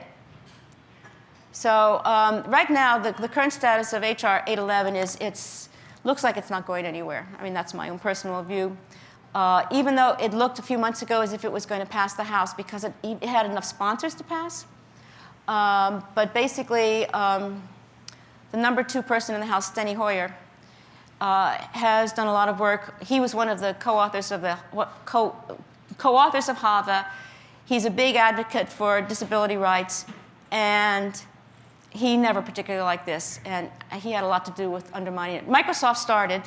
So right now, the current status of H.R. 811 is looks like it's not going anywhere. I mean, that's my own personal view. even though it looked a few months ago as if it was going to pass the House because it had enough sponsors to pass. But basically, the number 2 person in the House, Steny Hoyer, has done a lot of work. He was one of the co-authors of HAVA. He's a big advocate for disability rights, and he never particularly liked this, and he had a lot to do with undermining it. Microsoft started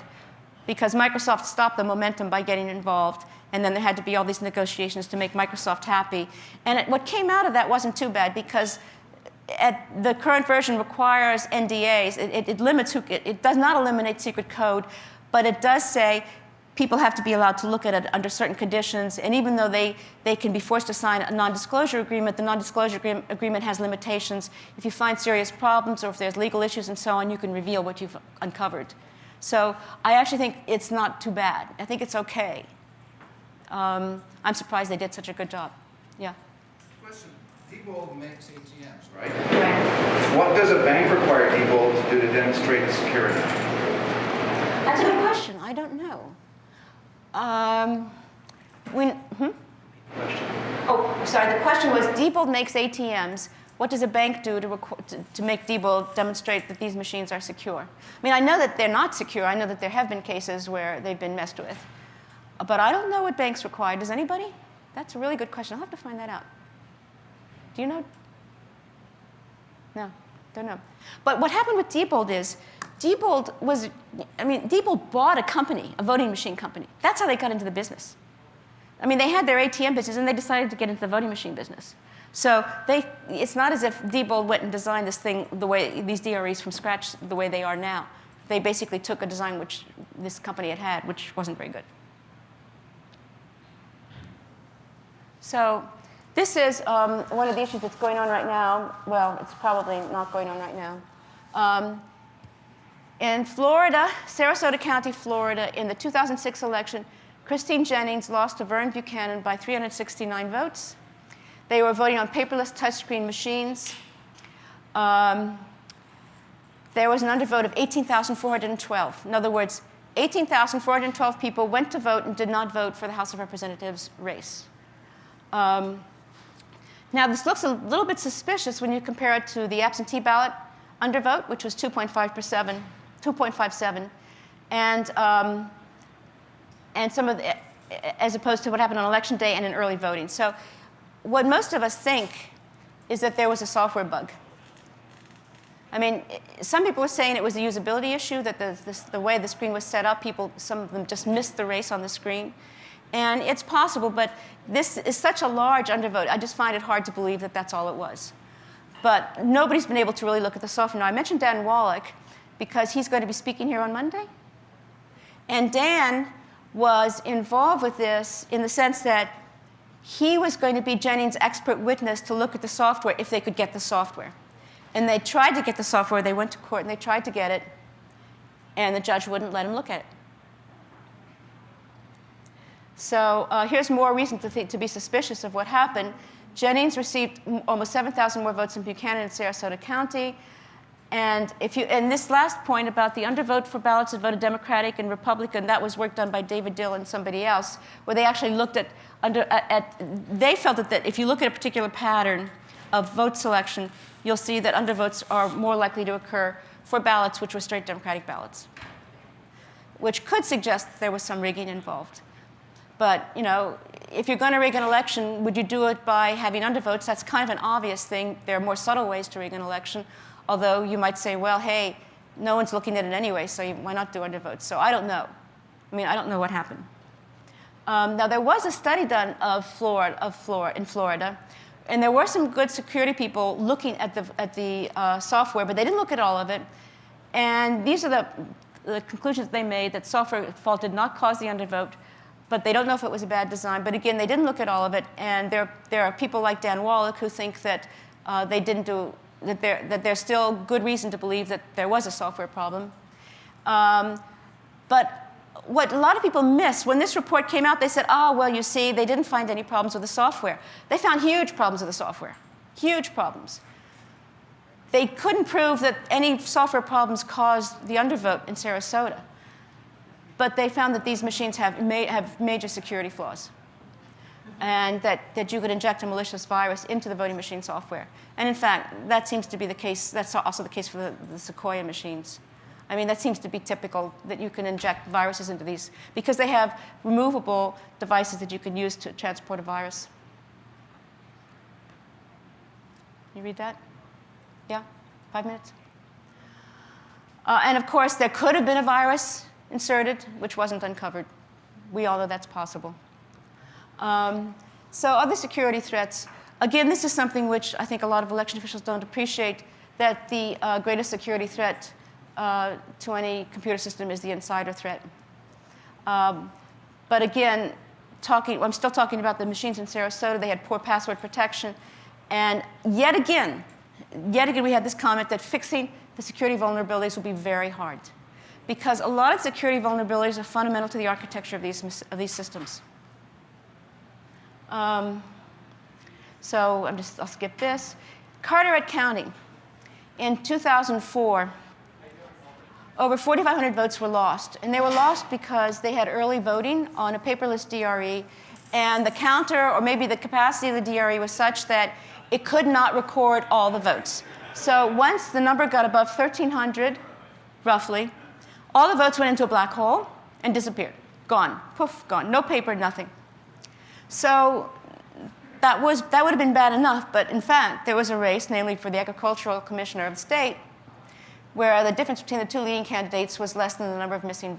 because Microsoft stopped the momentum by getting involved, and then there had to be all these negotiations to make Microsoft happy. And what came out of that wasn't too bad because the current version requires NDAs. It limits it does not eliminate secret code, but it does say people have to be allowed to look at it under certain conditions. And even though they can be forced to sign a non-disclosure agreement, the non-disclosure agreement has limitations. If you find serious problems or if there's legal issues and so on, you can reveal what you've uncovered. So I actually think it's not too bad. I think it's OK. I'm surprised they did such a good job. Yeah. Question. Diebold makes ATMs, right? Right. What does a bank require Diebold to do to demonstrate security? That's a good question. I don't know. Oh, sorry. The question was, Diebold makes ATMs. What does a bank do to make Diebold demonstrate that these machines are secure? I mean, I know that they're not secure. I know that there have been cases where they've been messed with. But I don't know what banks require. Does anybody? That's a really good question. I'll have to find that out. Do you know? No, don't know. But what happened with Diebold is, Diebold bought a company, a voting machine company. That's how they got into the business. I mean, they had their ATM business, and they decided to get into the voting machine business. So it's not as if Diebold went and designed this thing these DREs from scratch the way they are now. They basically took a design which this company had, which wasn't very good. So this is one of the issues that's going on right now. Well, it's probably not going on right now. In Florida, Sarasota County, Florida, in the 2006 election, Christine Jennings lost to Vern Buchanan by 369 votes. They were voting on paperless touchscreen machines. There was an undervote of 18,412. In other words, 18,412 people went to vote and did not vote for the House of Representatives race. Now, this looks a little bit suspicious when you compare it to the absentee ballot undervote, which was 2.57, and some of as opposed to what happened on election day and in early voting. So what most of us think is that there was a software bug. I mean, some people were saying it was a usability issue, that the way the screen was set up, some of them just missed the race on the screen. And it's possible, but this is such a large undervote, I just find it hard to believe that that's all it was. But nobody's been able to really look at the software. Now, I mentioned Dan Wallach because he's going to be speaking here on Monday. And Dan was involved with this in the sense that he was going to be Jennings' expert witness to look at the software if they could get the software. And they tried to get the software. They went to court and they tried to get it. And the judge wouldn't let him look at it. So here's more reason to be suspicious of what happened. Jennings received almost 7,000 more votes than Buchanan in Sarasota County. And this last point about the undervote for ballots that voted Democratic and Republican, that was work done by David Dill and somebody else, where they actually looked they felt that if you look at a particular pattern of vote selection, you'll see that undervotes are more likely to occur for ballots which were straight Democratic ballots, which could suggest that there was some rigging involved. But, if you're going to rig an election, would you do it by having undervotes? That's kind of an obvious thing. There are more subtle ways to rig an election, although you might say, well, hey, no one's looking at it anyway, so why not do undervotes? So I don't know. I don't know what happened. Now, there was a study done in Florida, and there were some good security people looking at the software, but they didn't look at all of it. And these are the conclusions they made, that software fault did not cause the undervote, but they don't know if it was a bad design. But again, they didn't look at all of it, and there are people like Dan Wallach who think that that there's still good reason to believe that there was a software problem. But what a lot of people miss, when this report came out, they said, well, you see, they didn't find any problems with the software. They found huge problems with the software, huge problems. They couldn't prove that any software problems caused the undervote in Sarasota. but they found that these machines have major security flaws, and that you could inject a malicious virus into the voting machine software. And in fact, that seems to be the case. That's also the case for the Sequoia machines. I mean, that seems to be typical, that you can inject viruses into these, because they have removable devices that you can use to transport a virus. You read that? Yeah? 5 minutes? And of course, there could have been a virus inserted, which wasn't uncovered. We all know that's possible. So other security threats. Again, this is something which I think a lot of election officials don't appreciate, that the greatest security threat to any computer system is the insider threat. But again, I'm still talking about the machines in Sarasota. They had poor password protection. And yet again, we had this comment that fixing the security vulnerabilities will be very hard, because a lot of security vulnerabilities are fundamental to the architecture of these systems. So I'll skip this. Carteret County. In 2004, over 4,500 votes were lost. And they were lost because they had early voting on a paperless DRE, and the counter, or maybe the capacity of the DRE, was such that it could not record all the votes. So once the number got above 1,300, roughly, all the votes went into a black hole and disappeared. Gone. Poof, gone. No paper, nothing. So that would have been bad enough, but in fact, there was a race, namely for the agricultural commissioner of the state, where the difference between the two leading candidates was less than the number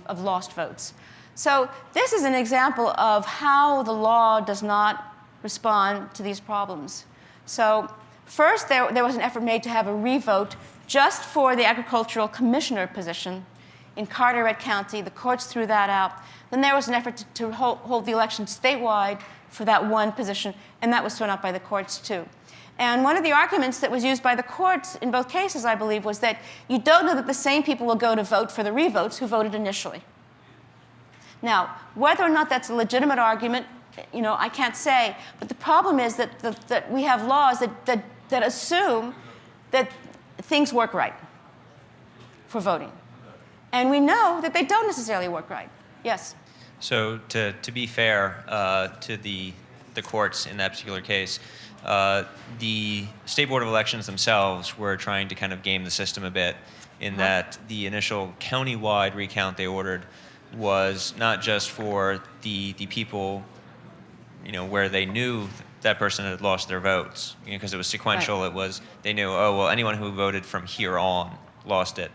of lost votes. So this is an example of how the law does not respond to these problems. So first, there was an effort made to have a revote just for the agricultural commissioner position in Carteret County. The courts threw that out. Then there was an effort to hold the election statewide for that one position, and that was thrown out by the courts too. And one of the arguments that was used by the courts in both cases, I believe, was that you don't know that the same people will go to vote for the revotes who voted initially. Now, whether or not that's a legitimate argument, I can't say. But the problem is that we have laws that assume that things work right for voting. And we know that they don't necessarily work right. Yes? So to be fair to the courts in that particular case, the State Board of Elections themselves were trying to kind of game the system a bit, in that the initial county-wide recount they ordered was not just for the people, where they knew that person had lost their votes, because it was sequential. Right. It was, they knew, oh, well, anyone who voted from here on lost it.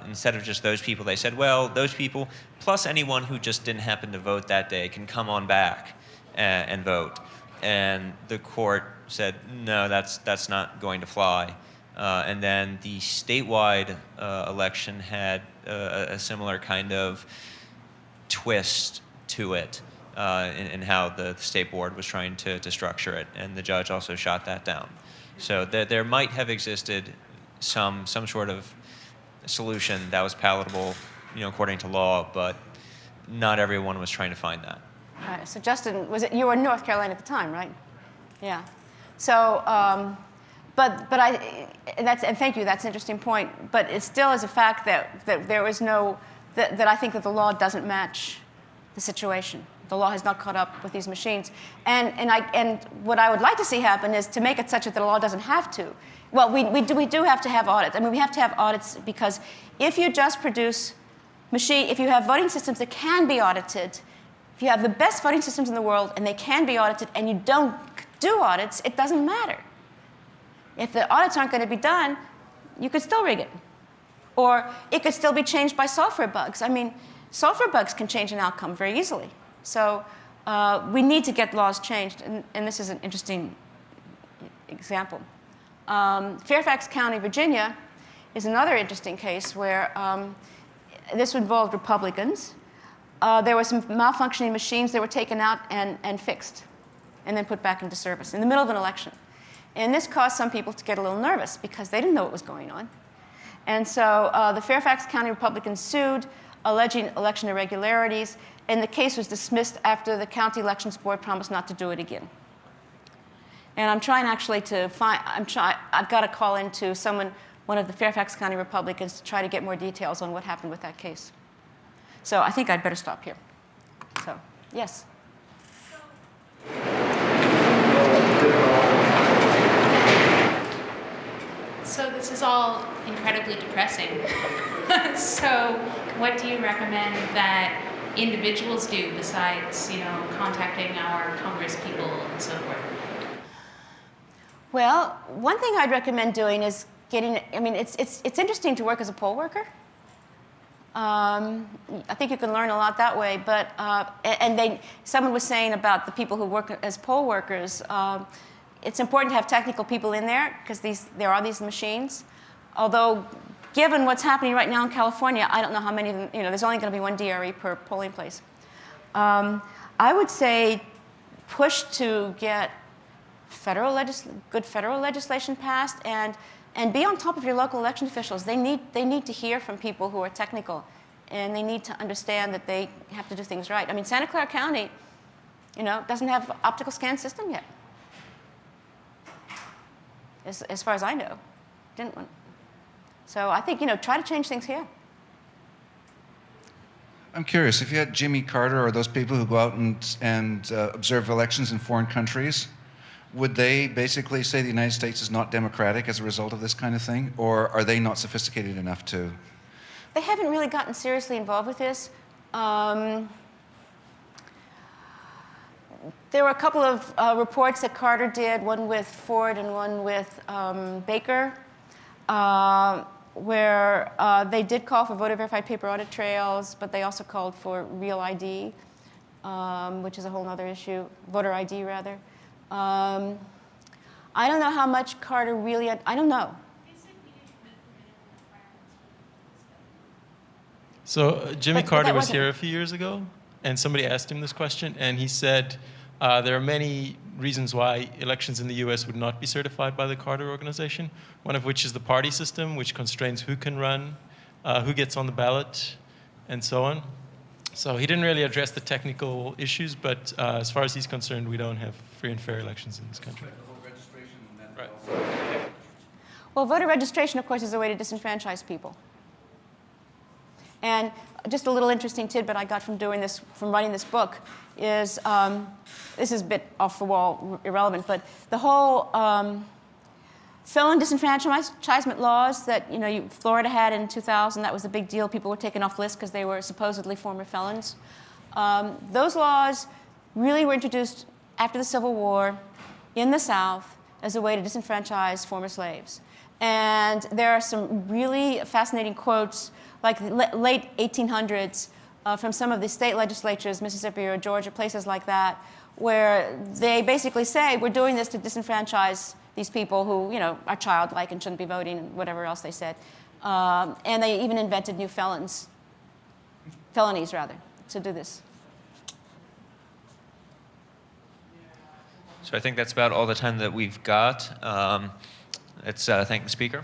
Instead of just those people, they said, well, those people plus anyone who just didn't happen to vote that day can come on back and vote. And the court said, no, that's not going to fly. And then the statewide election had a similar kind of twist to it in how the state board was trying to structure it. And the judge also shot that down. So there might have existed some sort of solution that was palatable, according to law, but not everyone was trying to find that. All right. So Justin, you were in North Carolina at the time, right? Yeah. So, and thank you. That's an interesting point. But it still is a fact that there is that I think that the law doesn't match the situation. The law has not caught up with these machines. And what I would like to see happen is to make it such that the law doesn't have to. Well, we do have to have audits. I mean, we have to have audits because if you just produce if you have voting systems that can be audited, if you have the best voting systems in the world and they can be audited and you don't do audits, it doesn't matter. If the audits aren't going to be done, you could still rig it. Or it could still be changed by software bugs. I mean, software bugs can change an outcome very easily. So we need to get laws changed, and this is an interesting example. Fairfax County, Virginia, is another interesting case where this involved Republicans. There were some malfunctioning machines that were taken out and fixed and then put back into service in the middle of an election. And this caused some people to get a little nervous because they didn't know what was going on. And so the Fairfax County Republicans sued, alleging election irregularities, and the case was dismissed after the county elections board promised not to do it again. And I'm trying actually to find, I've got to call into one of the Fairfax County Republicans to try to get more details on what happened with that case. So I think I'd better stop here. So, yes. So this is all incredibly depressing. So what do you recommend that individuals do besides, contacting our Congress people and so forth? Well, one thing I'd recommend doing is getting, it's interesting to work as a poll worker. I think you can learn a lot that way, but, someone was saying about the people who work as poll workers, it's important to have technical people in there because there are these machines. Although, given what's happening right now in California, I don't know how many of them, there's only going to be one DRE per polling place. I would say push to get good federal legislation passed and be on top of your local election officials. They need to hear from people who are technical, and they need to understand that they have to do things right. I mean, Santa Clara County, doesn't have an optical scan system yet. As far as I know, didn't one. So I think, try to change things here. I'm curious, if you had Jimmy Carter or those people who go out and observe elections in foreign countries, would they basically say the United States is not democratic as a result of this kind of thing? Or are they not sophisticated enough to? They haven't really gotten seriously involved with this. There were a couple of reports that Carter did, one with Ford and one with Baker, where they did call for voter-verified paper audit trails, but they also called for real ID, which is a whole other issue, voter ID, rather. I don't know how much Carter really, I don't know. So Jimmy But Carter that was wasn't- here a few years ago, and somebody asked him this question, and he said there are many reasons why elections in the US would not be certified by the Carter organization, one of which is the party system, which constrains who can run, who gets on the ballot, and so on. So he didn't really address the technical issues, but as far as he's concerned, we don't have free and fair elections in this country. Right. Well, voter registration, of course, is a way to disenfranchise people. And just a little interesting tidbit I got from writing this book is, this is a bit off the wall, irrelevant, but the whole felon disenfranchisement laws that Florida had in 2000, that was a big deal. People were taken off lists because they were supposedly former felons. Those laws really were introduced after the Civil War in the South as a way to disenfranchise former slaves. And there are some really fascinating quotes, like the late 1800s, from some of the state legislatures, Mississippi or Georgia, places like that, where they basically say, we're doing this to disenfranchise these people who, are childlike and shouldn't be voting, and whatever else they said. And they even invented new felonies, to do this. So I think that's about all the time that we've got. Let's thank the speaker.